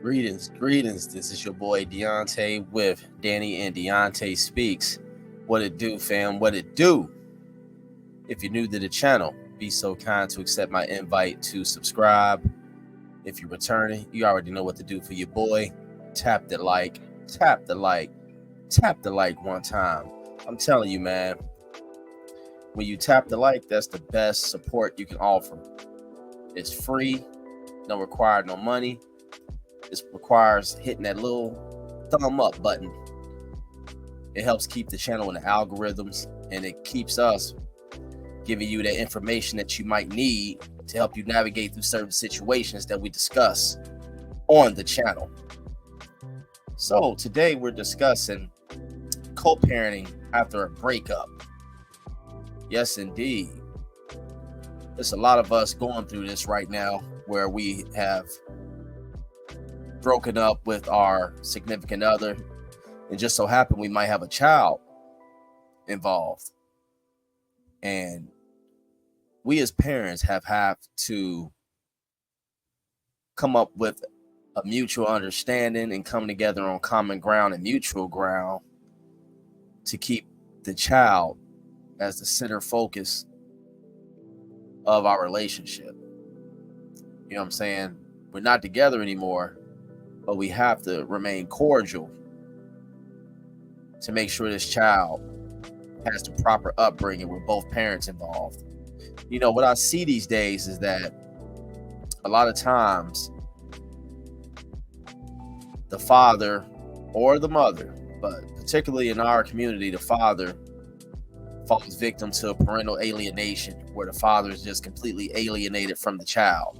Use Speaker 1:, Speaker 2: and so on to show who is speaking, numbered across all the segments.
Speaker 1: Greetings. This is your boy Deontay with Danny and Deontay Speaks. What it do, fam? What it do? If you're new to the channel, be so kind to accept my invite to subscribe. If you're returning, you already know what to do for your boy. Tap the like, tap the like, tap the like one time. I'm telling you, man, when you tap the like, that's the best support you can offer. It's free, don't require no money. It requires hitting that little thumb up button. It helps keep the channel in the algorithms, and it keeps us giving you that information that you might need to help you navigate through certain situations that we discuss on the channel. So today we're discussing co-parenting after a breakup. Yes, indeed. There's a lot of us going through this right now where we have broken up with our significant other, and just so happen we might have a child involved. And we as parents have to come up with a mutual understanding and come together on common ground and mutual ground to keep the child as the center focus of our relationship. You know what I'm saying? We're not together anymore, but we have to remain cordial to make sure this child has the proper upbringing with both parents involved. You know, what I see these days is that a lot of times the father or the mother, but particularly in our community, the father falls victim to parental alienation, where the father is just completely alienated from the child.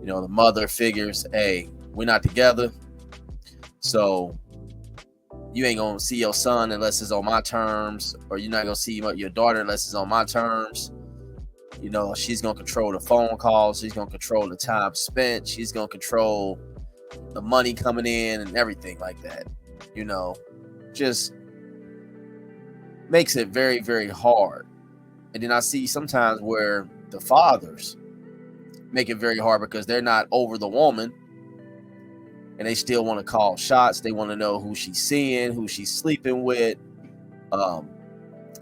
Speaker 1: You know, the mother figures, hey, we're not together, so you ain't gonna see your son unless it's on my terms, or you're not gonna see your daughter unless it's on my terms. You know, she's gonna control the phone calls, she's gonna control the time spent, she's gonna control the money coming in and everything like that. You know, just makes it very, very hard. And then I see sometimes where the fathers make it very hard because they're not over the woman, and they still want to call shots. They want to know who she's seeing, who she's sleeping with,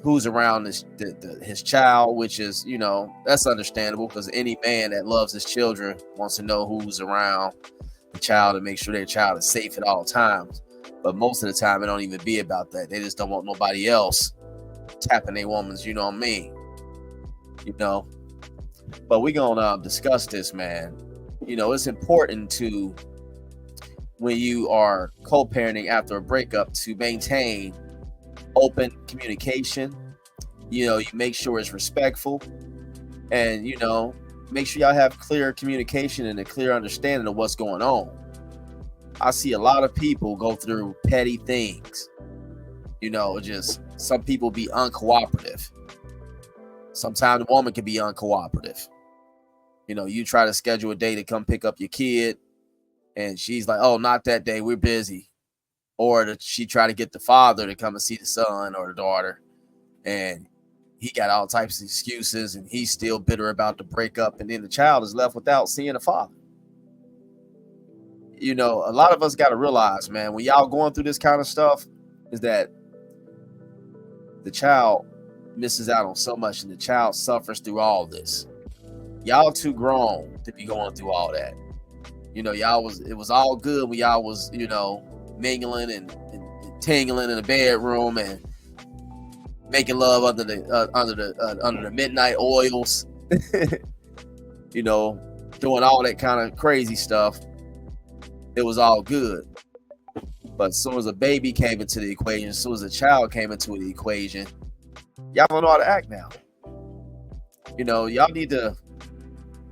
Speaker 1: who's around his child, which is, you know, that's understandable because any man that loves his children wants to know who's around the child and make sure their child is safe at all times. But most of the time, it don't even be about that. They just don't want nobody else tapping their woman's, you know what I mean? You know? But we're going to discuss this, man. You know, it's important to, when you are co-parenting after a breakup, to maintain open communication. You know, you make sure it's respectful, and, you know, make sure y'all have clear communication and a clear understanding of what's going on. I see a lot of people go through petty things. You know, just some people be uncooperative. Sometimes the woman can be uncooperative. You know, you try to schedule a day to come pick up your kid, and she's like, oh, not that day, we're busy. Or she try to get the father to come and see the son or the daughter, and he got all types of excuses, and he's still bitter about the breakup, and then the child is left without seeing the father. You know, a lot of us got to realize, man, when y'all going through this kind of stuff, is that the child misses out on so much, and the child suffers through all this. Y'all too grown to be going through all that. You know, it was all good when y'all was, you know, mingling and tingling in the bedroom and making love under the midnight oils. You know, doing all that kind of crazy stuff. It was all good. But as soon as a baby came into the equation, as soon as a child came into the equation, y'all don't know how to act now. You know, y'all need to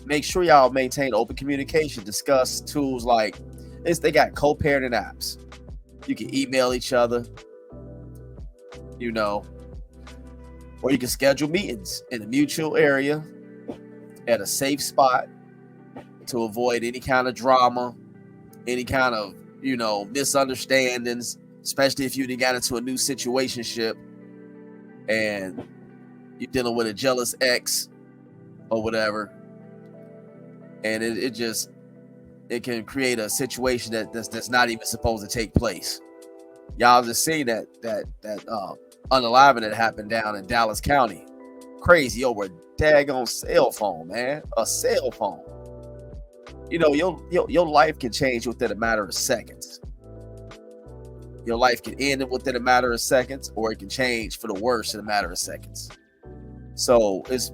Speaker 1: make sure y'all maintain open communication. Discuss tools like this. They got co-parenting apps. You can email each other, you know, or you can schedule meetings in a mutual area at a safe spot to avoid any kind of drama, any kind of, you know, misunderstandings, especially if you got into a new situationship and you're dealing with a jealous ex or whatever. And it just it can create a situation that's not even supposed to take place. Y'all just see that unaliving that happened down in Dallas County. Crazy over a daggone cell phone, man. A cell phone. You know, your life can change within a matter of seconds. Your life can end within a matter of seconds, or it can change for the worse in a matter of seconds. So it's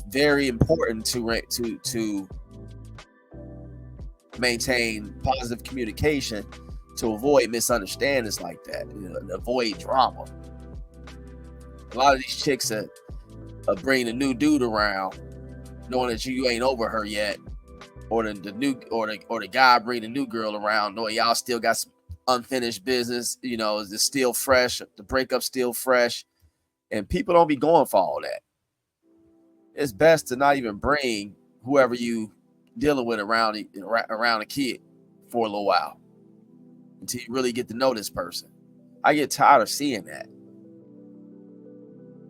Speaker 1: very important to maintain positive communication to avoid misunderstandings like that, and avoid drama. A lot of these chicks that bring a new dude around, knowing that you ain't over her yet, or the guy bring the new girl around, knowing y'all still got some unfinished business. It's still fresh. The breakup's still fresh, and people don't be going for all that. It's best to not even bring whoever you dealing with around a kid for a little while until you really get to know this person. I get tired of seeing that.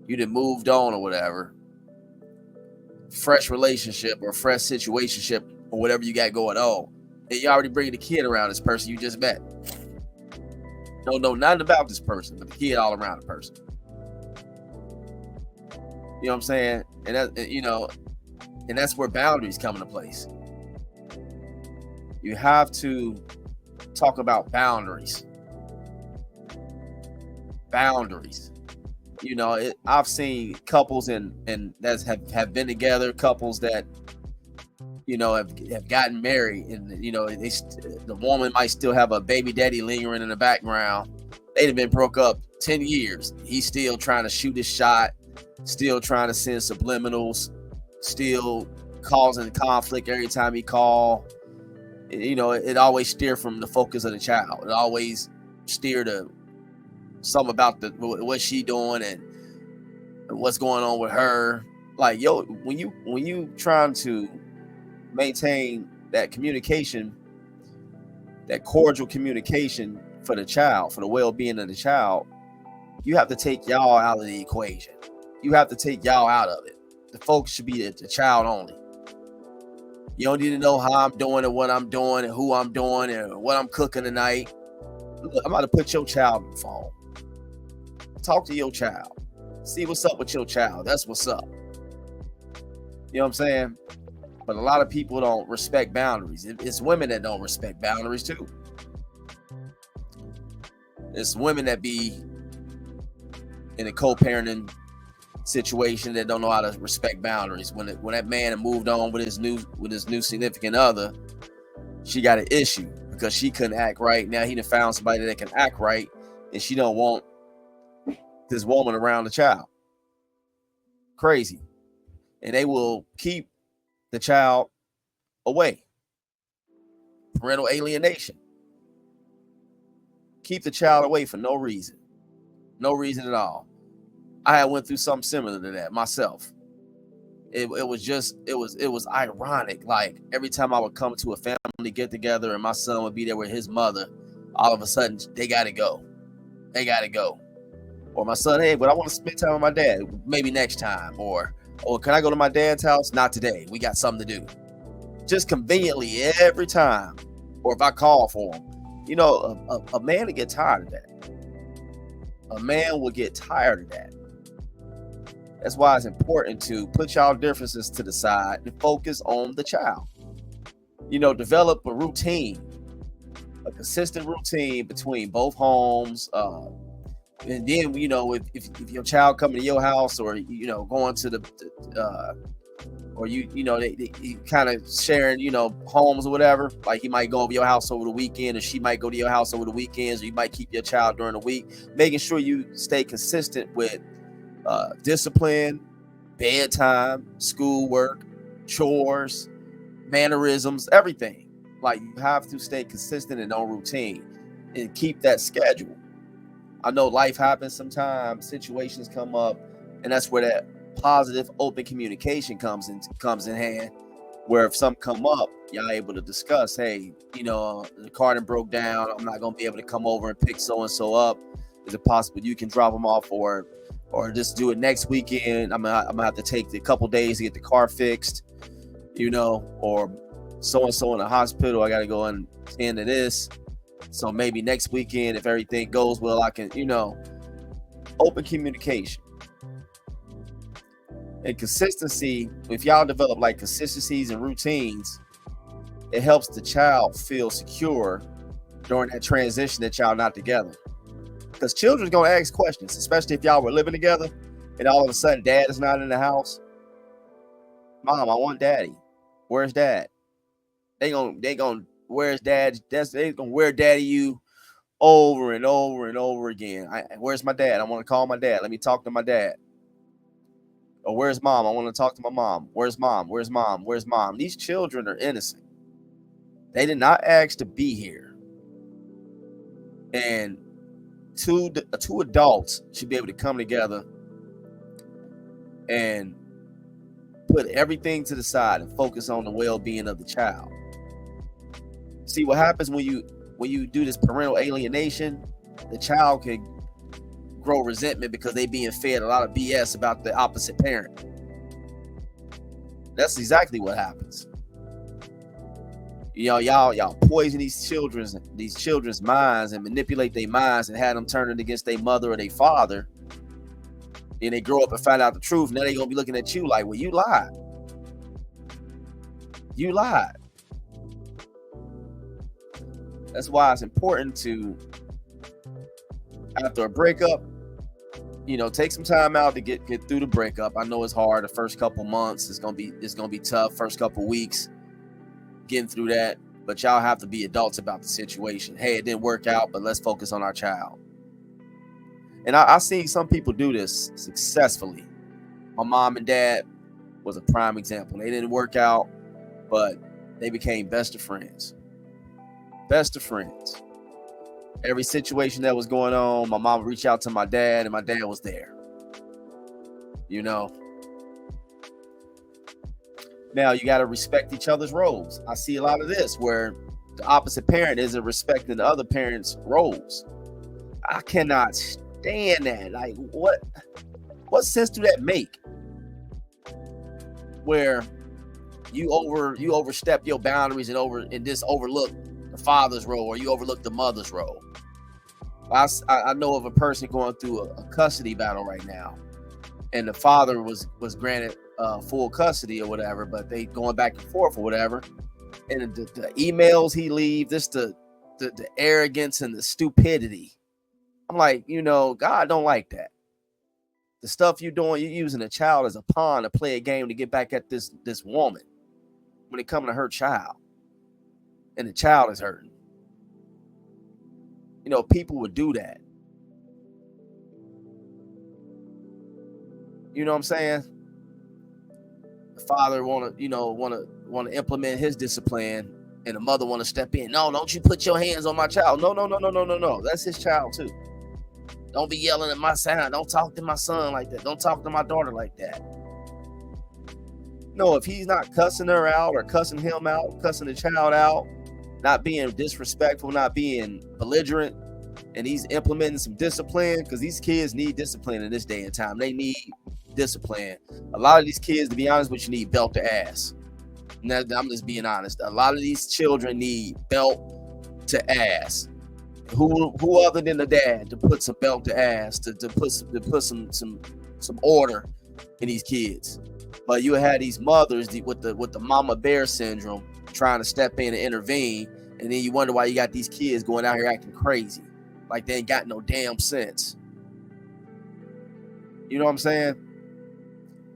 Speaker 1: You done moved on or whatever, fresh relationship or fresh situationship or whatever you got going on, and you already bring the kid around this person you just met. Don't know nothing about this person, but the kid all around the person. You know what I'm saying? And that's where boundaries come into place. You have to talk about boundaries. Boundaries. I've seen couples and that have been together, couples that have gotten married, and the woman might still have a baby daddy lingering in the background. They'd have been broke up 10 years. He's still trying to shoot his shot, still trying to send subliminals, still causing conflict every time he call. It always steer from the focus of the child. It always steer to something about what she doing and what's going on with her. Like, when you trying to maintain that communication, that cordial communication for the child, for the well-being of the child, you have to take y'all out of the equation. You have to take y'all out of it. The focus should be the child only. You don't need to know how I'm doing and what I'm doing and who I'm doing and what I'm cooking tonight. Look, I'm about to put your child on the phone. Talk to your child. See what's up with your child. That's what's up. You know what I'm saying? But a lot of people don't respect boundaries. It's women that don't respect boundaries too. It's women that be in a co-parenting situation that don't know how to respect boundaries. When that man moved on with his new significant other, she got an issue because she couldn't act right. Now he done found somebody that can act right, and she don't want this woman around the child. Crazy. And they will keep the child away. Parental alienation. Keep the child away for no reason. No reason at all. I had went through something similar to that myself. It was ironic. Like, every time I would come to a family get together and my son would be there with his mother, all of a sudden they gotta go. Or my son, hey, but I want to spend time with my dad. Maybe next time. Or can I go to my dad's house? Not today. We got something to do. Just conveniently every time. Or if I call for him. A man will get tired of that. A man will get tired of that. That's why it's important to put y'all differences to the side and focus on the child. Develop a routine, a consistent routine between both homes. And then, if your child coming to your house, or going to or they kind of sharing, homes or whatever. Like, he might go over your house over the weekend, or she might go to your house over the weekends, or you might keep your child during the week. Making sure you stay consistent with discipline, bedtime, schoolwork, chores, mannerisms, everything. Like, you have to stay consistent and on routine and keep that schedule. I know life happens sometimes, situations come up, and that's where that positive, open communication comes in hand. Where if something come up, y'all able to discuss, hey, the car done broke down. I'm not gonna be able to come over and pick so and so up. Is it possible you can drop them off, or just do it next weekend? I'm gonna have to take a couple days to get the car fixed, or so and so in the hospital. I got to go and attend to this. So maybe next weekend, if everything goes well, I can, open communication and consistency. If y'all develop like consistencies and routines, it helps the child feel secure during that transition that y'all not together. Because children's gonna ask questions, especially if y'all were living together and all of a sudden dad is not in the house. Mom, I want daddy. Where's dad? They gonna where's dad? They gonna where daddy you over and over and over again. Where's my dad? I want to call my dad. Let me talk to my dad. Or where's mom? I want to talk to my mom. Where's mom? Where's mom? Where's mom? These children are innocent. They did not ask to be here. And two adults should be able to come together and put everything to the side and focus on the well-being of the child. See what happens when you do this parental alienation, the child can grow resentment because they being fed a lot of BS about the opposite parent. That's exactly what happens. Y'all poison these children's minds and manipulate their minds and have them turning against their mother or their father. Then they grow up and find out the truth. Now they're gonna be looking at you like, well, you lied. You lied. That's why it's important to, after a breakup, take some time out to get through the breakup. I know it's hard. The first couple months it's gonna be tough. First couple weeks getting through that, but y'all have to be adults about the situation. Hey, it didn't work out, but let's focus on our child. And I see some people do this successfully. My mom and dad was a prime example. They didn't work out, but they became best of friends. Best of friends. Every situation that was going on, my mom would reach out to my dad, and my dad was there. Now you got to respect each other's roles. I see a lot of this where the opposite parent isn't respecting the other parent's roles. I cannot stand that. Like, what sense do that make? Where you overstep your boundaries and just overlook the father's role, or you overlook the mother's role. I know of a person going through a custody battle right now, and the father was granted full custody or whatever, but they going back and forth or whatever. And the emails he leaves, the arrogance and the stupidity. I'm like, God don't like that. The stuff you're doing, you're using a child as a pawn to play a game to get back at this woman when it comes to her child. And the child is hurting. People would do that. You know what I'm saying? The father want to implement his discipline, and the mother want to step in. No, don't you put your hands on my child. No. That's his child too. Don't be yelling at my son. Don't talk to my son like that. Don't talk to my daughter like that. No, if he's not cussing her out or cussing him out, cussing the child out, not being disrespectful, not being belligerent, and he's implementing some discipline, because these kids need discipline in this day and time. They need discipline. A lot of these kids, to be honest with you, need belt to ass. Now, I'm just being honest. A lot of these children need belt to ass. Who other than the dad to put some belt to ass, to put some order in these kids? But you had these mothers with the mama bear syndrome trying to step in and intervene, and then you wonder why you got these kids going out here acting crazy, like they ain't got no damn sense. You know what I'm saying?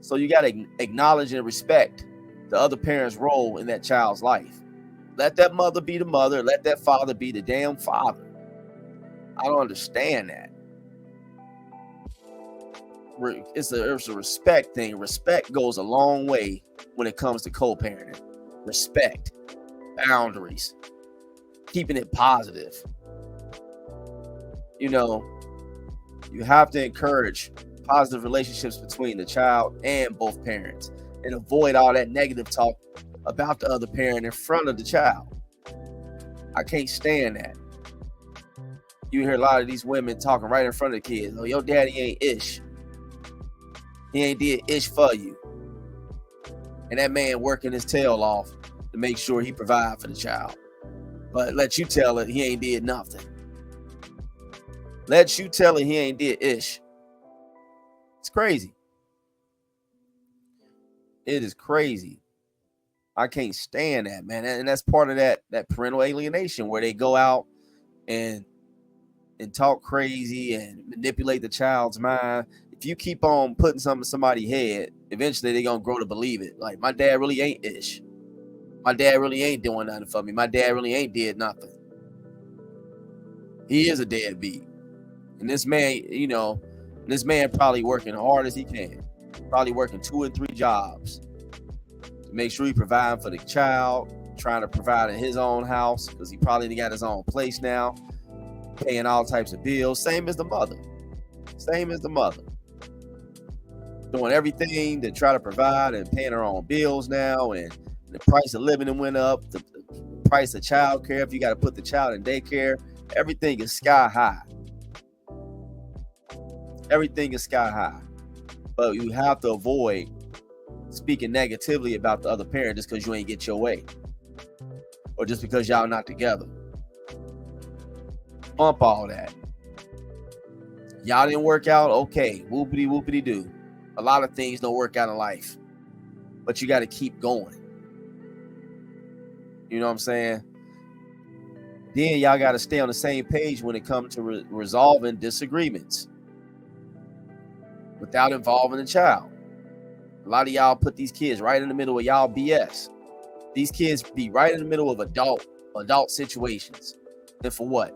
Speaker 1: So you got to acknowledge and respect the other parent's role in that child's life. Let that mother be the mother. Let that father be the damn father. I don't understand that. It's a respect thing. Respect goes a long way when it comes to co-parenting. Respect, boundaries, keeping it positive. You have to encourage positive relationships between the child and both parents, and avoid all that negative talk about the other parent in front of the child. I can't stand that. You hear a lot of these women talking right in front of the kids. Oh, your daddy ain't ish. He ain't did ish for you. And that man working his tail off to to make sure he provide for the child. But let you tell it he ain't did nothing. Let you tell it he ain't did ish. It's crazy. It is crazy. I can't stand that, man. And that's part of that parental alienation where they go out and talk crazy and manipulate the child's mind. If you keep on putting something in somebody's head, eventually they're going to grow to believe it. Like, my dad really ain't ish. My dad really ain't doing nothing for me. My dad really ain't did nothing. He is a deadbeat. And this man, this man probably working hard as he can. Probably working 2 and 3 jobs to make sure he providing for the child, trying to provide in his own house because he probably got his own place now, paying all types of bills. Same as the mother. Doing everything to try to provide and paying her own bills now, and the price of living went up, the price of child care, if you got to put the child in daycare, everything is sky high. Everything is sky high. But you have to avoid speaking negatively about the other parent just because you ain't get your way, or just because y'all not together. Bump all that. Y'all didn't work out, okay, whoopity do. A lot of things don't work out in life, but you got to keep going. You know what I'm saying? Then y'all got to stay on the same page when it comes to resolving disagreements without involving the child. A lot of y'all put these kids right in the middle of y'all BS. These kids be right in the middle of adult situations. And for what?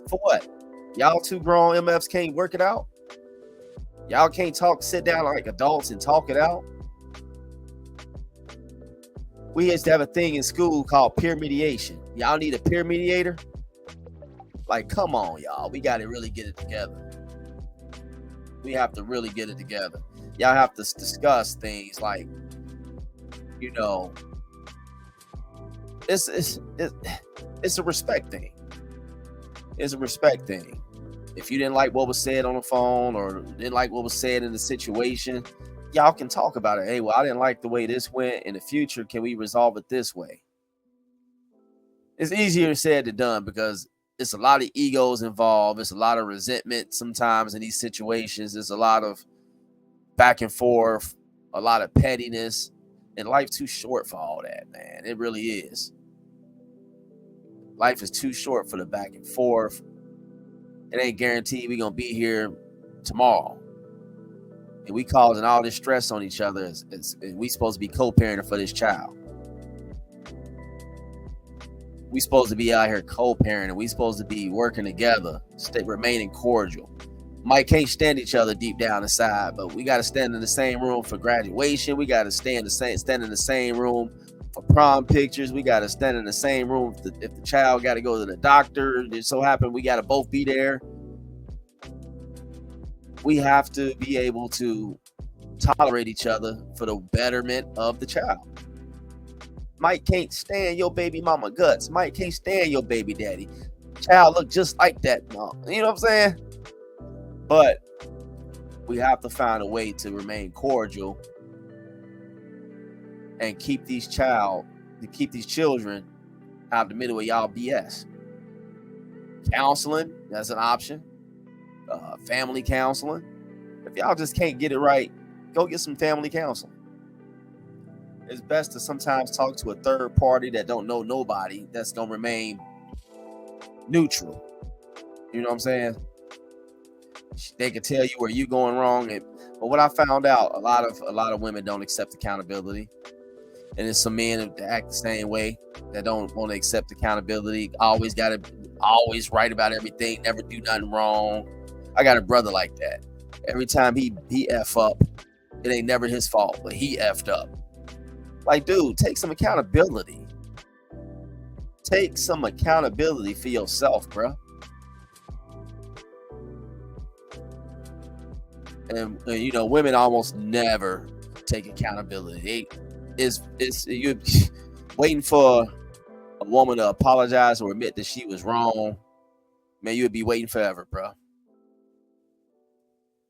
Speaker 1: For what? Y'all two grown MFs can't work it out? Y'all can't sit down like adults and talk it out? We used to have a thing in school called peer mediation. Y'all need a peer mediator? Like, come on, y'all. We got to really get it together. We have to really get it together. Y'all have to discuss things like, it's a respect thing. It's a respect thing. If you didn't like what was said on the phone or didn't like what was said in the situation, y'all can talk about it. Hey, well, I didn't like the way this went. In the future, can we resolve it this way? It's easier said than done because it's a lot of egos involved. It's a lot of resentment sometimes in these situations. There's a lot of back and forth, a lot of pettiness, and life's too short for all that, man. It really is. Life is too short for the back and forth. It ain't guaranteed we're going to be here tomorrow. And we causing all this stress on each other. And we supposed to be co-parenting for this child. We supposed to be out here co-parenting. We supposed to be working together, remaining cordial. Might can't stand each other deep down inside, but we got to stand in the same room for graduation. We got to stand in the same room for prom pictures. We got to stand in the same room if the child got to go to the doctor. It so happened we got to both be there. We have to be able to tolerate each other for the betterment of the child. Mike can't stand your baby mama guts. Mike can't stand your baby daddy. Child look just like that mom. You know what I'm saying? But we have to find a way to remain cordial and keep these children out the middle of y'all BS. Counseling, that's an option. Family counseling. If y'all just can't get it right, go get some family counseling. It's best to sometimes talk to a third party that don't know nobody, that's gonna remain neutral. You know what I'm saying? They can tell you where you going wrong. But what I found out, a lot of women don't accept accountability. And there's some men that act the same way, that don't want to accept accountability. Always right about everything, never do nothing wrong. I got a brother like that. Every time he F up, it ain't never his fault, but he F'd up. Like, dude, take some accountability. Take some accountability for yourself, bro. And women almost never take accountability. You're waiting for a woman to apologize or admit that she was wrong. Man, you would be waiting forever, bro.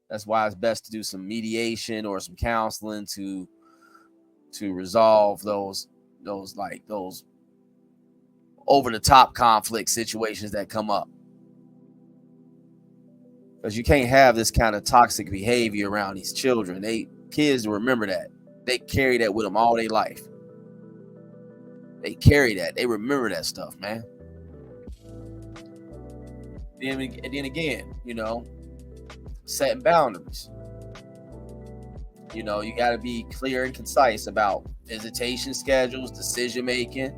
Speaker 1: That's why it's best to do some mediation or some counseling to resolve those those over the top conflict situations that come up. Because you can't have this kind of toxic behavior around these children. Kids remember that. They carry that with them all their life. They carry that. They remember that stuff, man. And then again, setting boundaries. You got to be clear and concise about visitation schedules, decision making,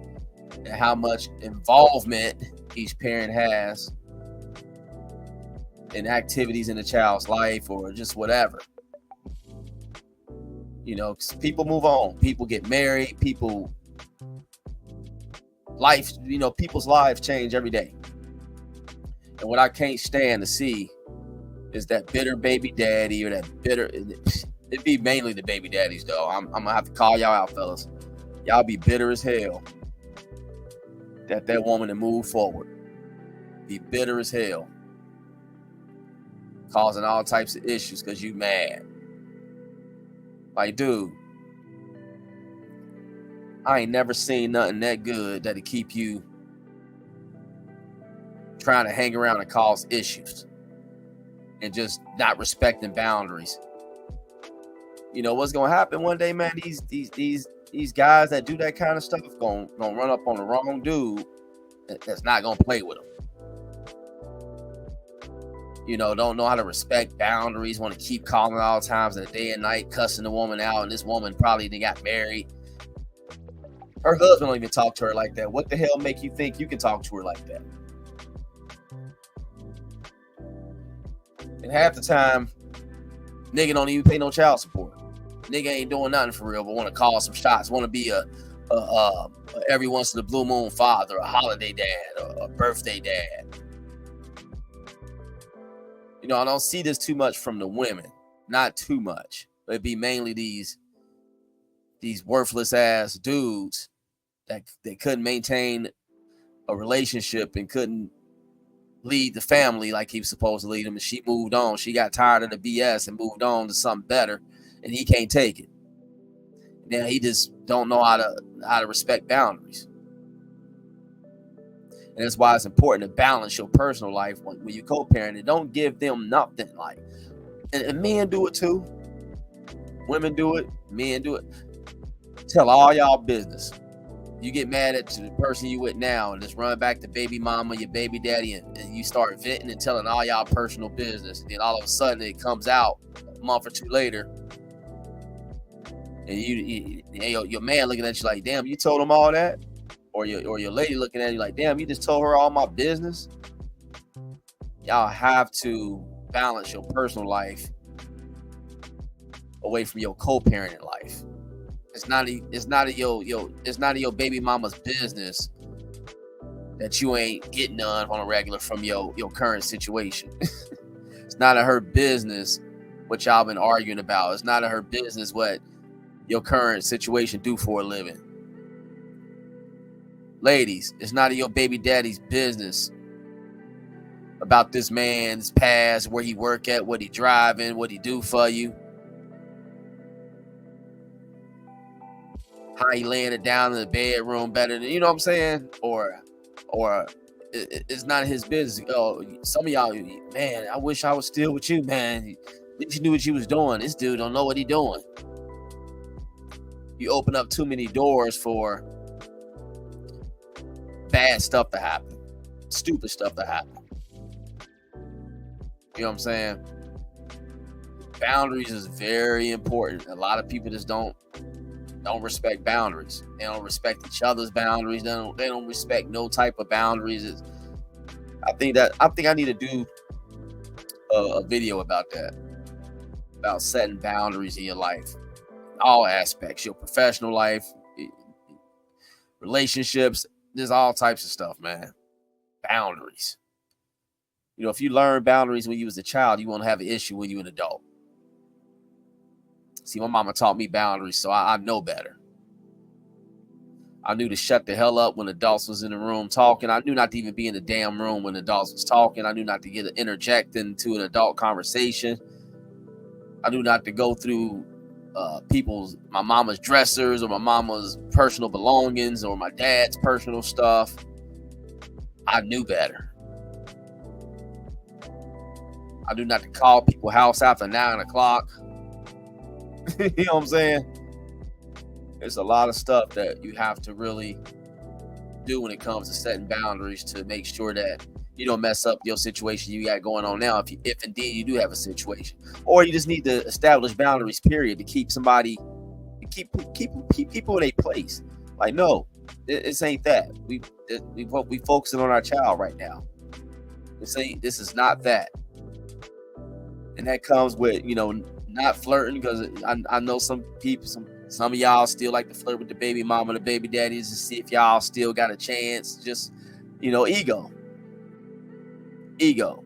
Speaker 1: and how much involvement each parent has in activities in the child's life or just whatever. 'Cause people move on, people get married, people's lives change every day. And what I can't stand to see is that bitter baby daddy or that bitter. It'd be mainly the baby daddies, though. I'm gonna have to call y'all out, fellas. Y'all be bitter as hell that woman to move forward. Be bitter as hell, causing all types of issues because you mad. Like, dude, I ain't never seen nothing that good that'll keep you trying to hang around and cause issues and just not respecting boundaries. What's gonna happen one day, man? These guys that do that kind of stuff gonna run up on the wrong dude that's not gonna play with them. Don't know how to respect boundaries, want to keep calling all times in the day and night, cussing the woman out, and this woman probably got married. Her husband don't even talk to her like that. What the hell make you think you can talk to her like that? And half the time, nigga don't even pay no child support. Nigga ain't doing nothing for real, but want to call some shots, want to be a every once in a blue moon father, a holiday dad, or a birthday dad. I don't see this too much from the women, not too much. But it'd be mainly these worthless ass dudes that they couldn't maintain a relationship and couldn't lead the family like he was supposed to lead them. And she moved on. She got tired of the BS and moved on to something better. And he can't take it. Now he just don't know how to respect boundaries. And that's why it's important to balance your personal life when you co-parent and don't give them nothing. Like, and men do it too. Women do it. Men do it. Tell all y'all business. You get mad at the person you with now and just run back to baby mama, your baby daddy, and you start venting and telling all y'all personal business. And then all of a sudden it comes out a month or two later. And your man looking at you like, damn, you told him all that? Or your lady looking at you like, damn, you just told her all my business? Y'all have to balance your personal life away from your co-parenting life. It's not your baby mama's business that you ain't getting none on a regular from your current situation. It's not of her business what y'all been arguing about. It's not of her business what your current situation do for a living. Ladies, it's not of your baby daddy's business about this man's past, where he work at, what he driving, what he do for you, how he laying it down in the bedroom better than, you know what I'm saying? Or it's not his business. Oh, some of y'all, man, I wish I was still with you, man. At least you knew what you was doing. This dude don't know what he doing. You open up too many doors for bad stuff to happen, stupid stuff to happen. You know what I'm saying? Boundaries is very important. A lot of people just don't respect boundaries. They don't respect each other's boundaries. They don't respect no type of boundaries. I think I need to do a video about that, about setting boundaries in your life, all aspects, your professional life, relationships. There's all types of stuff, man. Boundaries. If you learn boundaries when you was a child, you won't have an issue when you're an adult. See, my mama taught me boundaries, so I know better. I knew to shut the hell up when adults was in the room talking. I knew not to even be in the damn room when adults was talking. I knew not to interject into an adult conversation. I knew not to go through my mama's dressers or my mama's personal belongings or my dad's personal stuff. I knew better. I knew not to call people's house after 9 o'clock. You know what I'm saying? There's a lot of stuff that you have to really do when it comes to setting boundaries to make sure that you don't mess up your situation you got going on now, if indeed you do have a situation. Or you just need to establish boundaries, period, to keep somebody, to keep people in a place. Like, no, this ain't that. We focusing on our child right now. This is not that. And that comes with, not flirting, because I know some people, some of y'all still like to flirt with the baby mama and the baby daddies to see if y'all still got a chance. Just, ego.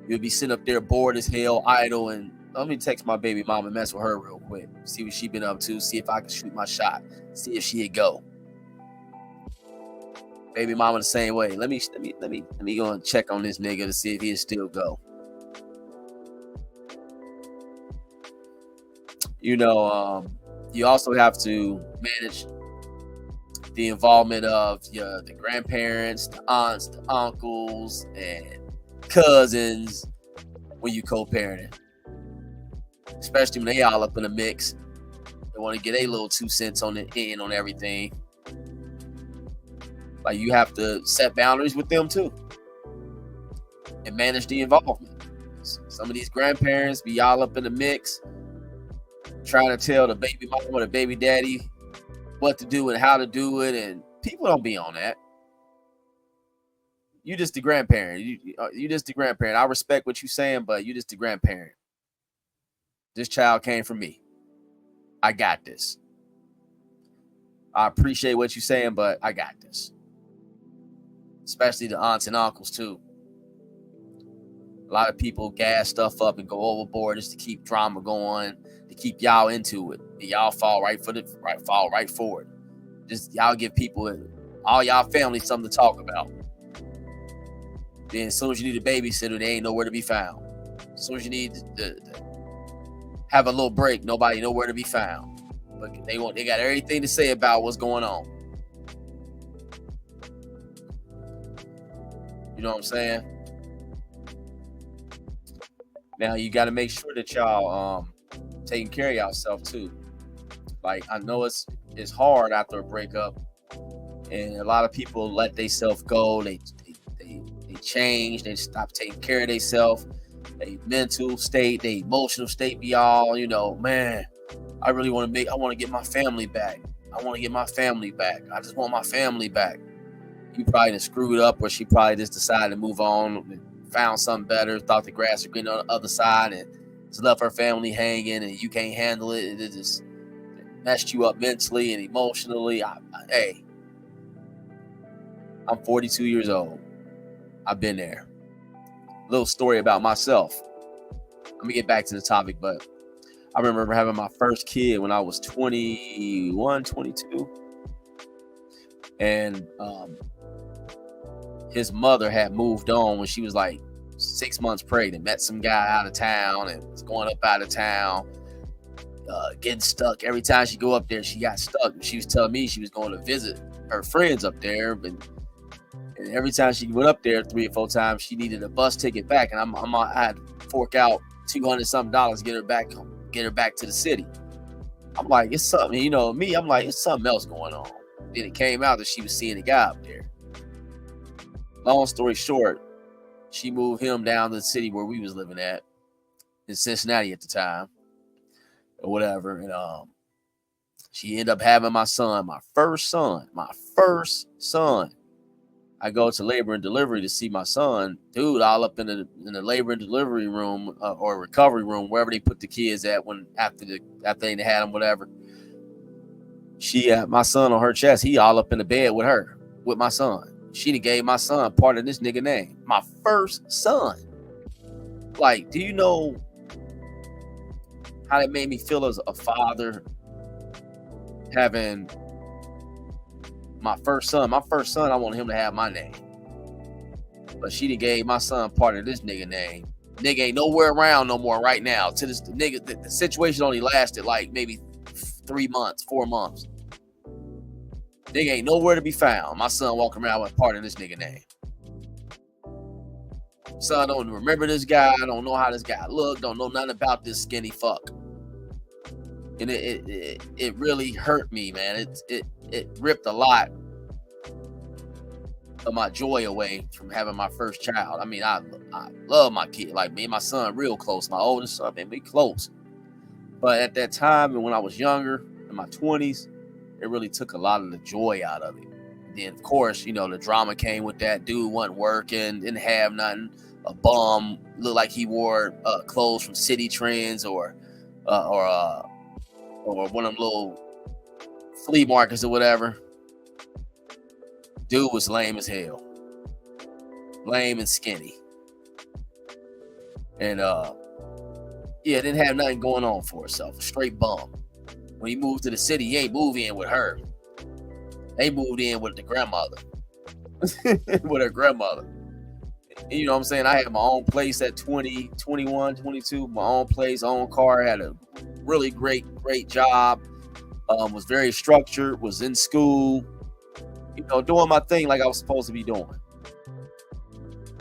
Speaker 1: You'll be sitting up there bored as hell, idle, and let me text my baby mama and mess with her real quick. See what she been up to. See if I can shoot my shot. See if she'd go. Baby mama the same way. Let me go and check on this nigga to see if he'll still go. You also have to manage the involvement of the grandparents, the aunts, the uncles, and cousins when you co-parenting. Especially when they all up in the mix. They want to get a little 2 cents on everything. Like, you have to set boundaries with them too. And manage the involvement. Some of these grandparents be all up in the mix, trying to tell the baby mama or the baby daddy what to do and how to do it, and people don't be on that. You just the grandparent. You just the grandparent. I respect what you're saying, but you just the grandparent. This child came from me. I got this. I appreciate what you're saying, but I got this. Especially the aunts and uncles too. A lot of people gas stuff up and go overboard just to keep drama going, to keep y'all into it. And y'all fall right for it. Just y'all give people, all y'all family, something to talk about. Then as soon as you need a babysitter, they ain't nowhere to be found. As soon as you need to have a little break, nobody nowhere to be found. But they got everything to say about what's going on. You know what I'm saying? Now you got to make sure that y'all taking care of yourself too. Like, I know it's hard after a breakup, and a lot of people let themselves go. They change. They stop taking care of themselves. Their mental state, their emotional state be all, man, I want to get my family back. I just want my family back. You probably done screwed up, or she probably just decided to move on, found something better, thought the grass was green on the other side, and just left her family hanging, and you can't handle it. It just messed you up mentally and emotionally. Hey, I'm 42 years old. I've been there. Little story about myself. Let me get back to the topic, but I remember having my first kid when I was 21, 22. And his mother had moved on when she was like 6 months pregnant, met some guy out of town and was going up out of town, getting stuck. Every time she go up there, she got stuck. She was telling me she was going to visit her friends up there, and every time she went up there 3 or 4 times, she needed a bus ticket back, and I had to fork out $200 something to get her back to the city. I'm like, it's something, me. I'm like, it's something else going on. Then it came out that she was seeing a guy up there. Long story short, she moved him down to the city where we was living at, in Cincinnati at the time, or whatever. And she ended up having my son, my first son. I go to labor and delivery to see my son, dude, all up in the labor and delivery room or recovery room, wherever they put the kids at after they had them, whatever. She had my son on her chest. He all up in the bed with my son. She done gave my son part of this nigga name. My first son. Like, do you know how that made me feel as a father, having my first son? I wanted him to have my name. But she done gave my son part of this nigga name. Nigga ain't nowhere around no more right now. To this nigga, the situation only lasted like maybe 3 months, 4 months. Nigga ain't nowhere to be found. My son walking around with part of this nigga name. Son don't remember this guy. Don't know how this guy looked. Don't know nothing about this skinny fuck. And it really hurt me, man. It ripped a lot of my joy away from having my first child. I mean, I love my kid. Like, me and my son real close. My oldest son, man, we close. But at that time, and when I was younger, in my 20s, it really took a lot of the joy out of it. And then, of course, you know, the drama came with that. Dude wasn't working, didn't have nothing. A bum, looked like he wore clothes from City Trends or one of them little flea markets or whatever. Dude was lame as hell. Lame and skinny. And didn't have nothing going on for himself. Straight bum. When he moved to the city, he ain't moved in with her. They moved in with the grandmother. With her grandmother. And you know what I'm saying? I had my own place at 20, 21, 22. My own place, own car. Had a really great job. Was very structured. Was in school. You know, doing my thing like I was supposed to be doing.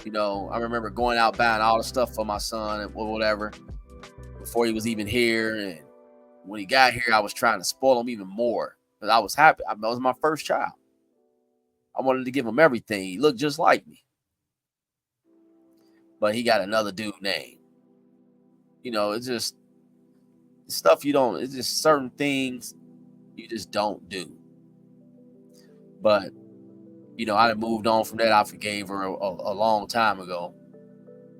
Speaker 1: You know, I remember going out buying all the stuff for my son or whatever before he was even here. And when he got here, I was trying to spoil him even more because I was happy. That was my first child. I wanted to give him everything. He looked just like me. But he got another dude name. You know, it's just stuff it's just certain things you just don't do. But, you know, I had moved on from that. I forgave her a long time ago.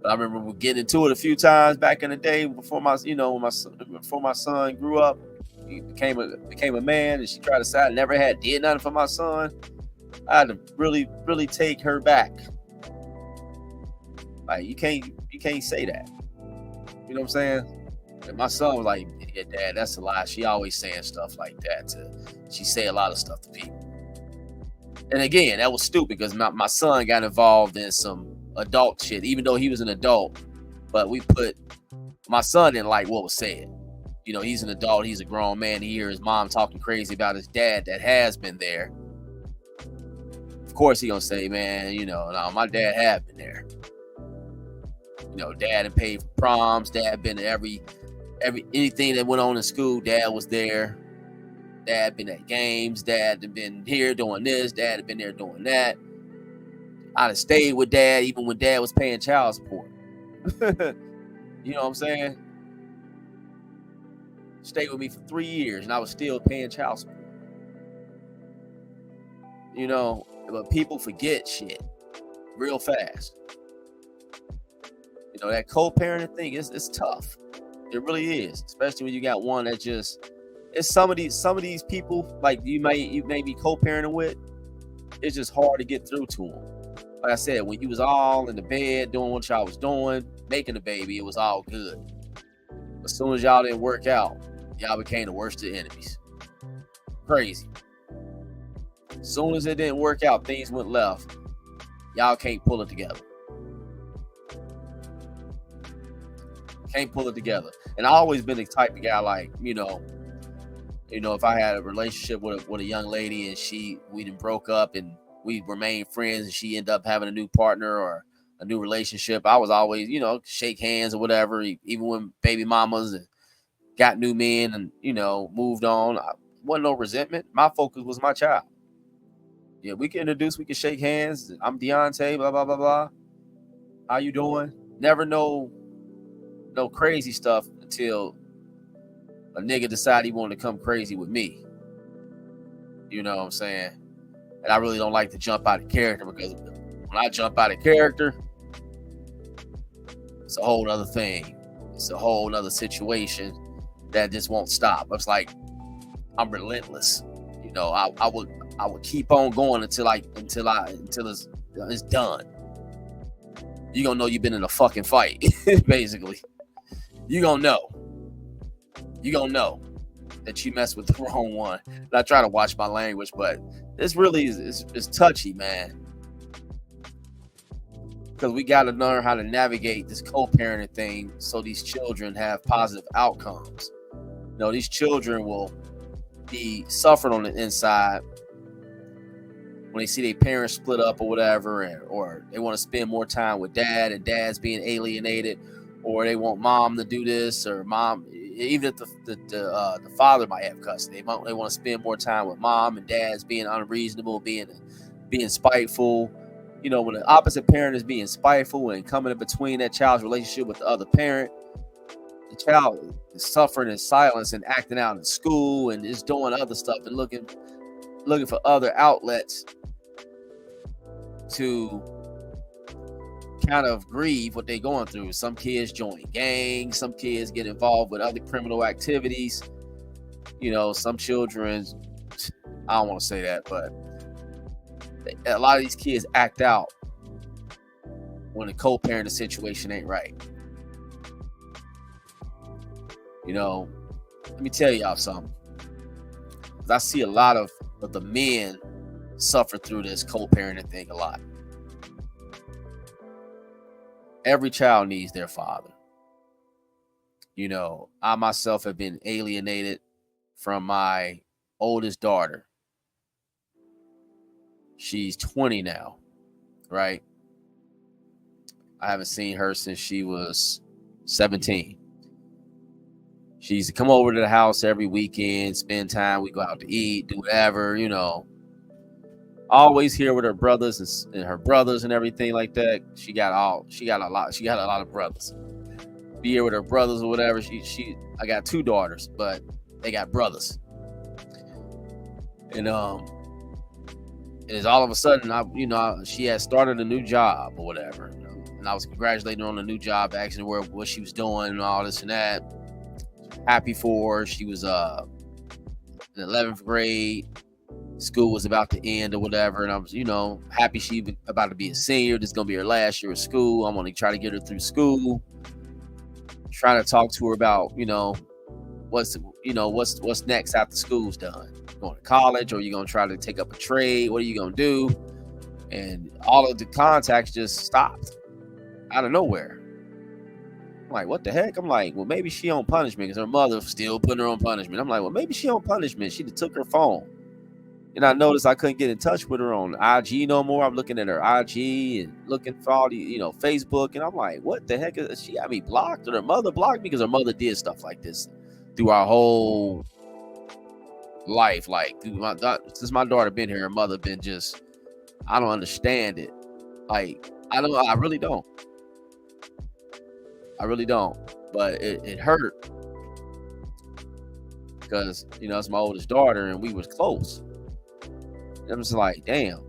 Speaker 1: But I remember getting into it a few times back in the day before my son grew up. He became a man, and she tried to say I never did nothing for my son. I had to really, really take her back. Like, you can't say that. You know what I'm saying? And my son was like, yeah, Dad, that's a lie. She always saying stuff like that. She say a lot of stuff to people. And again, that was stupid because my son got involved in some adult shit, even though he was an adult. But my son didn't like what was said. You know, he's an adult. He's a grown man. He hears his mom talking crazy about his dad that has been there. Of course, he gonna say, man, you know, no, my dad had been there. You know, dad had paid for proms. Dad been to every anything that went on in school. Dad was there. Dad had been at games. Dad had been here doing this. Dad had been there doing that. I'd have stayed with Dad even when Dad was paying child support. You know what I'm saying? Stayed with me for 3 years and I was still paying child support. You know, but people forget shit real fast. You know, that co-parenting thing is tough. It really is, especially when you got one that just. It's some of these people like you may be co-parenting with. It's just hard to get through to them. Like I said, when you was all in the bed doing what y'all was doing, making a baby, it was all good. As soon as y'all didn't work out, y'all became the worst of enemies. Crazy. As soon as it didn't work out, things went left. Y'all can't pull it together. Can't pull it together. And I've always been the type of guy like, you know, if I had a relationship with a young lady and we done broke up and we remained friends and she ended up having a new partner or a new relationship, I was always, you know, shake hands or whatever. Even when baby mamas and got new men and, you know, moved on, wasn't no resentment. My focus was my child. Yeah, we can introduce, we can shake hands. I'm Deontay, blah, blah, blah, blah. How you doing? Never no crazy stuff until a nigga decided he wanted to come crazy with me. You know what I'm saying? And I really don't like to jump out of character because when I jump out of character, it's a whole other thing. It's a whole other situation that just won't stop. It's like I'm relentless. You know, I would keep on going until it's done. You gonna know you've been in a fucking fight, basically. You gonna know that you messed with the wrong one. And I try to watch my language, but this really is touchy, man. because we got to learn how to navigate this co-parenting thing so these children have positive outcomes. These children will be suffering on the inside when they see their parents split up or whatever, or they want to spend more time with dad and dad's being alienated, or they want mom to do this, or mom, even if the father might have custody, they want to spend more time with mom, and dad's being unreasonable, being spiteful. When the opposite parent is being spiteful and coming in between that child's relationship with the other parent, the child is suffering in silence and acting out in school and is doing other stuff and looking for other outlets to kind of grieve what they're going through. Some kids join gangs, some kids get involved with other criminal activities. Some children, I don't want to say that, but a lot of these kids act out when the co-parenting situation ain't right. Let me tell y'all something. I see a lot of the men suffer through this co-parenting thing a lot. Every child needs their father. I myself have been alienated from my oldest daughter. She's 20 now, right? I haven't seen her since she was 17. She used to come over to the house every weekend, spend time. We go out to eat, do whatever, Always here with her brothers and her brothers and everything like that. She got a lot of brothers. Be here with her brothers or whatever. I got 2 daughters, but they got brothers. And it's all of a sudden, she had started a new job or whatever. And I was congratulating her on the new job, asking her what she was doing and all this and that. Happy for her. She was in 11th grade. School was about to end or whatever. And I was, happy she about to be a senior. This is going to be her last year of school. I'm going to try to get her through school. Trying to talk to her about, what's next after school's done. Going to college, or you going to try to take up a trade? What are you going to do? And all of the contacts just stopped out of nowhere. I'm like, what the heck? I'm like, well, maybe she on punishment because her mother still putting her on punishment. I'm like, well, maybe she on punishment. She took her phone. And I noticed I couldn't get in touch with her on IG no more. I'm looking at her IG and looking for all the, Facebook. And I'm like, what the heck? She got me blocked, or her mother blocked me? Because her mother did stuff like this through our whole life. Like, since my daughter been here, her mother been just, I don't understand it. Like, I really don't. But it hurt because, it's my oldest daughter and we was close. I'm just like, damn.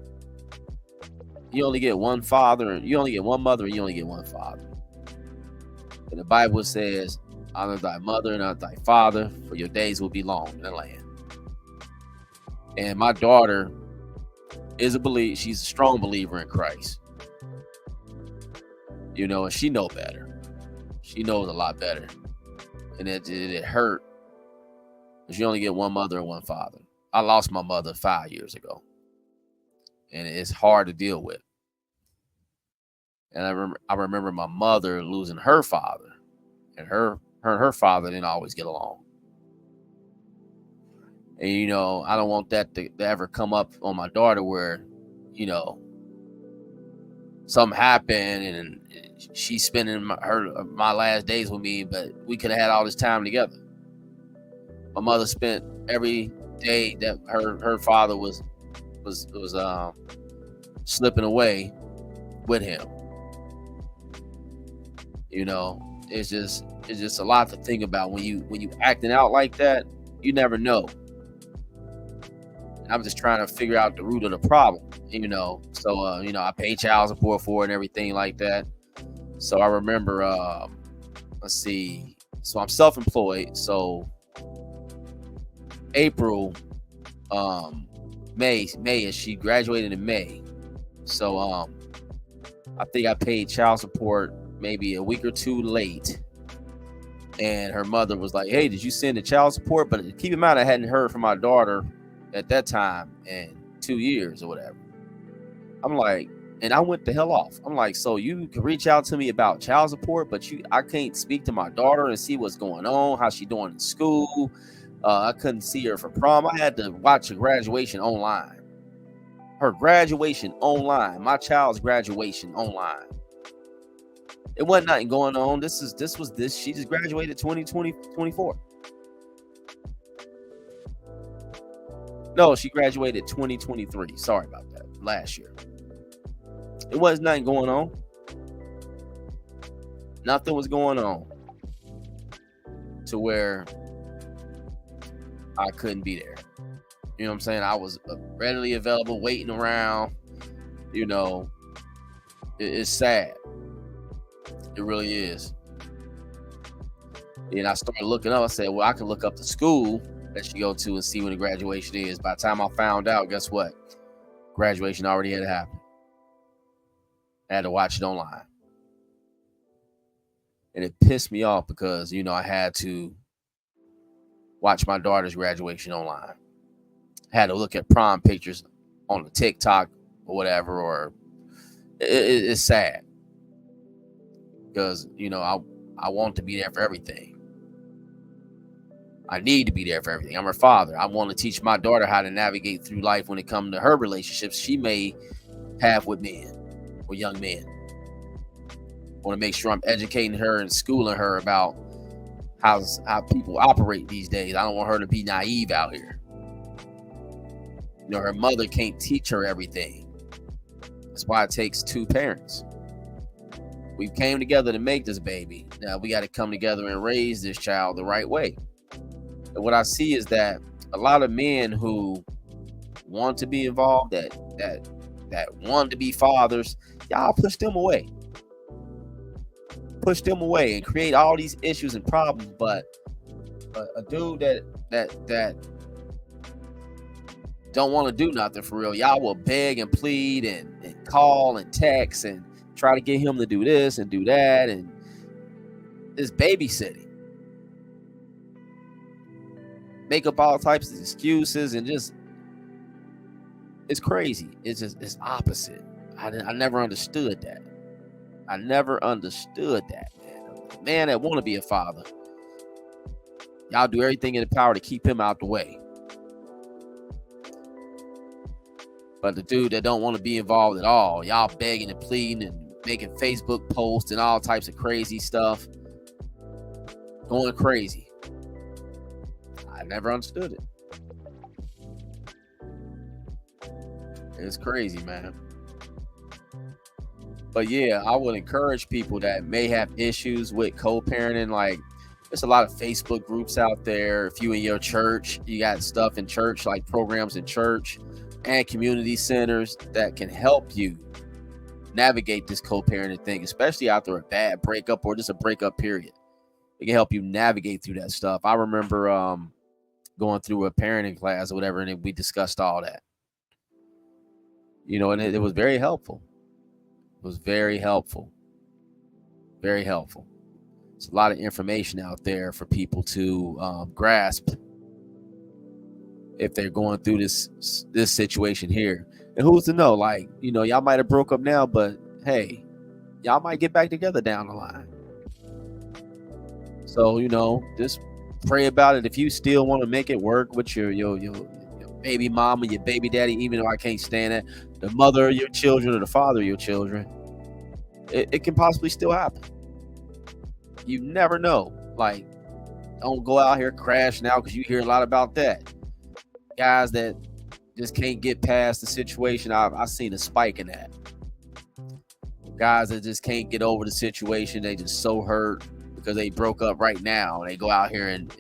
Speaker 1: You only get one father, you only get one mother, and you only get one father. And the Bible says, honor thy mother and honor thy father, for your days will be long in the land. And my daughter is she's a strong believer in Christ. And she know better. She knows a lot better. And it hurt. Because you only get one mother and one father. I lost my mother 5 years ago. And it's hard to deal with. And I remember my mother losing her father. And her father didn't always get along. And, I don't want that to ever come up on my daughter where, something happened and she's spending my last days with me, but we could have had all this time together. My mother spent every day that her father was slipping away with him. It's just a lot to think about when you acting out like that. You never know. I'm just trying to figure out the root of the problem, So, I pay child support for it and everything like that. So I remember, let's see. So I'm self-employed. So April, May, and she graduated in May. So I think I paid child support maybe a week or 2 late. And her mother was like, hey, did you send the child support? But keep in mind, I hadn't heard from my daughter at that time in 2 years or whatever. I'm like, And I went the hell off. I'm like, so you can reach out to me about child support, but I can't speak to my daughter and see what's going on, how she doing in school. I couldn't see her for prom. I had to watch her graduation online. Her graduation online. My child's graduation online. It wasn't nothing going on. She just graduated 2024. No, she graduated 2023. Sorry about that. Last year. It wasn't nothing going on. Nothing was going on to where I couldn't be there. You know what I'm saying? I was readily available, waiting around. You know, it's sad. It really is. And I started looking up. I said, well, I can look up the school that she go to and see when the graduation is. By the time I found out, guess what? Graduation already had happened. I had to watch it online. And it pissed me off because, you know, I had to watch my daughter's graduation online. I had to look at prom pictures on the TikTok or whatever, or it's sad. Because, you know, I want to be there for everything. I need to be there for everything. I'm her father. I want to teach my daughter how to navigate through life when it comes to her relationships she may have with men or young men. I want to make sure I'm educating her and schooling her about how people operate these days. I don't want her to be naive out here. You know, her mother can't teach her everything. That's why it takes two parents. We came together to make this baby. Now we got to come together and raise this child the right way. And what I see is that a lot of men who want to be involved, that want to be fathers, y'all push them away. Push them away and create all these issues and problems. But a dude that don't want to do nothing for real, y'all will beg and plead and call and text and try to get him to do this and do that, and it's babysitting. Make up all types of excuses and just, it's crazy. It's opposite. I never understood that. I never understood that, man. The man that want to be a father, y'all do everything in the power to keep him out the way. But the dude that don't want to be involved at all, y'all begging and pleading and making Facebook posts and all types of crazy stuff. Going crazy. I never understood it. It's crazy, man. But yeah, I would encourage people that may have issues with co-parenting. Like, there's a lot of Facebook groups out there. If you in your church, you got stuff in church, like programs in church and community centers that can help you navigate this co-parenting thing, especially after a bad breakup or just a breakup period. It can help you navigate through that stuff. I remember going through a parenting class or whatever, and we discussed all that. You know, and it was very helpful. It was very helpful. Very helpful. It's a lot of information out there for people to grasp if they're going through this situation here. And who's to know? Like, you know, y'all might have broke up now, but hey, y'all might get back together down the line. So, you know, just pray about it. If you still want to make it work with your baby mama, your baby daddy, even though I can't stand it, the mother of your children or the father of your children, it can possibly still happen. You never know. Like, don't go out here crashing out, because you hear a lot about that. Guys that just can't get past the situation. I've seen a spike in that. Guys that just can't get over the situation. They just so hurt because they broke up right now. They go out here and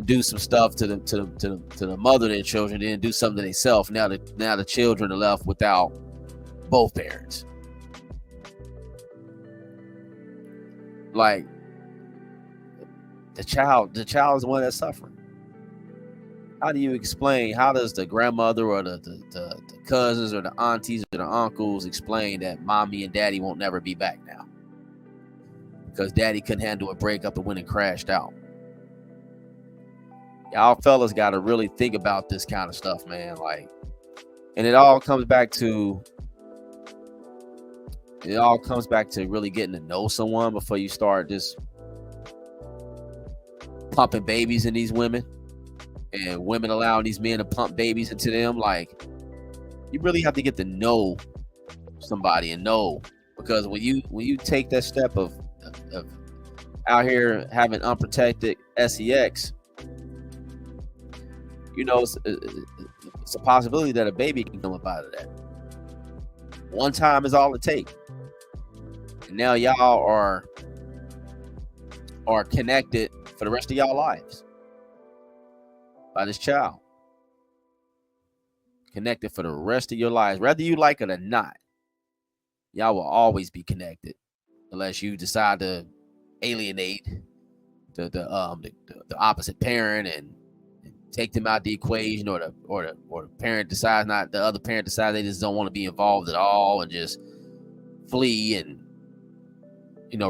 Speaker 1: do some stuff to the mother of their children, then do something to themselves. Now the children are left without both parents. Like, the child is the one that's suffering. How do you explain? How does the grandmother or the cousins or the aunties or the uncles explain that mommy and daddy won't never be back now? Because daddy couldn't handle a breakup and went and crashed out. Y'all fellas got to really think about this kind of stuff, man. Like, and it all comes back to It all comes back to really getting to know someone before you start just pumping babies in these women, and women allowing these men to pump babies into them. Like, you really have to get to know somebody and know, because when you take that step of out here having unprotected sex, it's a possibility that a baby can come up out of that. One time is all it takes, and now y'all are connected for the rest of y'all lives by this child. Connected for the rest of your lives, whether you like it or not. Y'all will always be connected, unless you decide to alienate the opposite parent and take them out the equation, or the parent decides not the other parent decides they just don't want to be involved at all and just flee and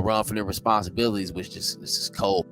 Speaker 1: run from their responsibilities, which just this is cold.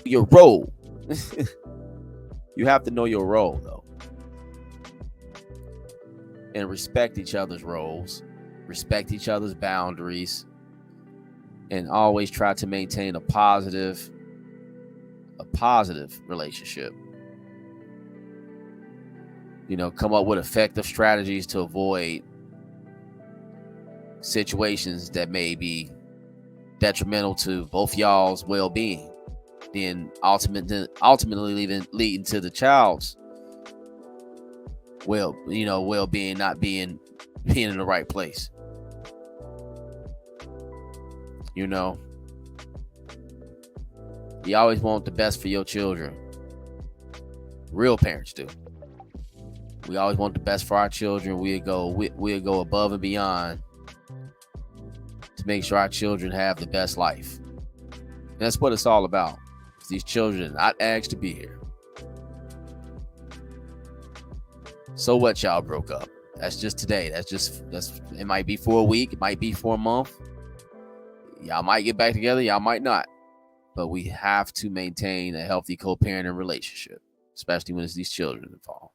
Speaker 1: Your role. You have to know your role, though, and respect each other's roles, respect each other's boundaries, and always try to maintain a positive relationship. Come up with effective strategies to avoid situations that may be detrimental to both y'all's well-being, and ultimately leading to the child's well-being not being in the right place. You always want the best for your children. Real parents do. We always want the best for our children. We'll go above and beyond to make sure our children have the best life. And that's what it's all about. These children not asked to be here. So what, y'all broke up? That's just today. That's it might be for a week, it might be for a month. Y'all might get back together, y'all might not. But we have to maintain a healthy co-parenting relationship, especially when it's these children involved.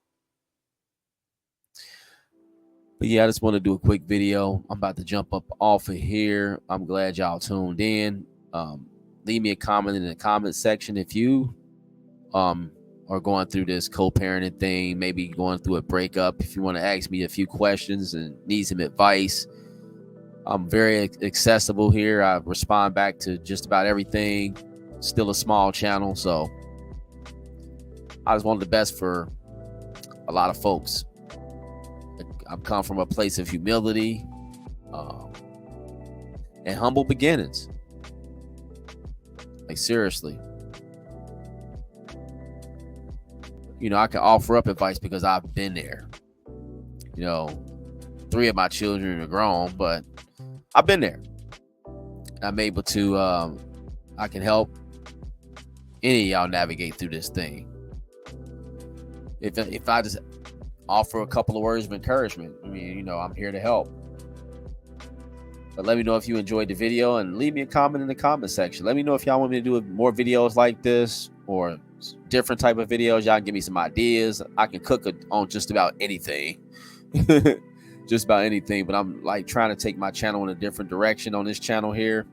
Speaker 1: But yeah, I just want to do a quick video. I'm about to jump up off of here. I'm glad y'all tuned in. Leave me a comment in the comment section if you are going through this co-parenting thing, maybe going through a breakup. If you want to ask me a few questions and need some advice, I'm very accessible here. I respond back to just about everything. Still a small channel, so I just want the best for a lot of folks. I've come from a place of humility and humble beginnings. Like, seriously. You know, I can offer up advice because I've been there. You know, 3 of my children are grown, but I've been there. I'm able to, I can help any of y'all navigate through this thing. If I just offer a couple of words of encouragement, I mean, you know, I'm here to help. But let me know if you enjoyed the video and leave me a comment in the comment section. Let me know if y'all want me to do more videos like this or different type of videos. Y'all give me some ideas. I can cook on just about anything. Just about anything. But I'm like trying to take my channel in a different direction on this channel here.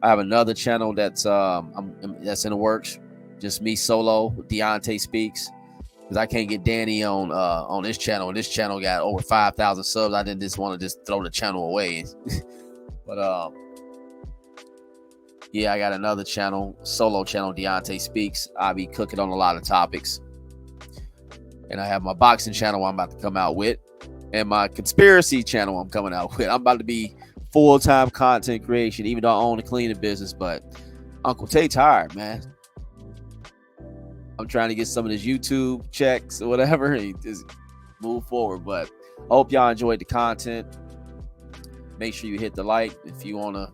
Speaker 1: I have another channel that's in the works. Just me solo. Deontay Speaks. Because I can't get Danny on this channel. And this channel got over 5,000 subs. I didn't just want to just throw the channel away. But yeah, I got another channel, solo channel, Deontay Speaks. I'll be cooking on a lot of topics. And I have my boxing channel I'm about to come out with. And my conspiracy channel I'm coming out with. I'm about to be full-time content creation, even though I own a cleaning business. But Uncle Tay tired, man. I'm trying to get some of this YouTube checks or whatever and just move forward. But I hope y'all enjoyed the content. Make sure you hit the like. If you want to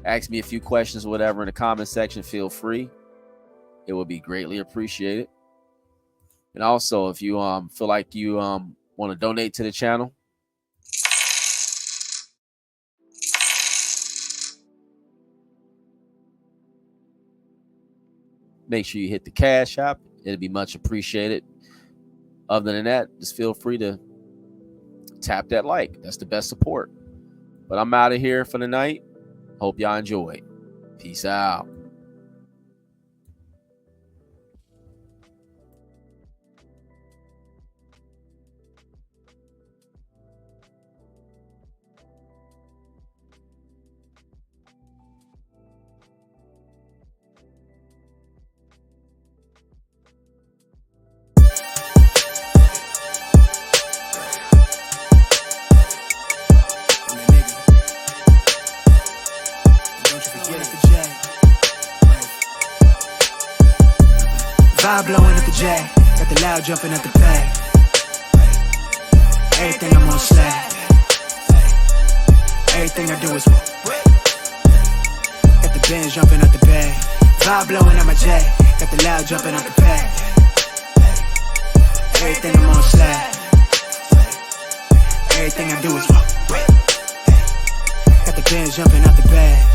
Speaker 1: ask me a few questions or whatever in the comment section, feel free. It would be greatly appreciated. And also, if you feel like you want to donate to the channel, make sure you hit the Cash App. It'd be much appreciated. Other than that, just feel free to tap that like. That's the best support. But I'm out of here for the night. Hope y'all enjoy. Peace out.
Speaker 2: Vibe blowing at the jack, got the loud jumping at the back. Everything I'm on slack. Everything I do is got the Benz jumping at the bag. Vibe blowing at my jack, got the loud jumping at the back. Everything I'm on slack. Everything I do is got the Benz jumping at the bag.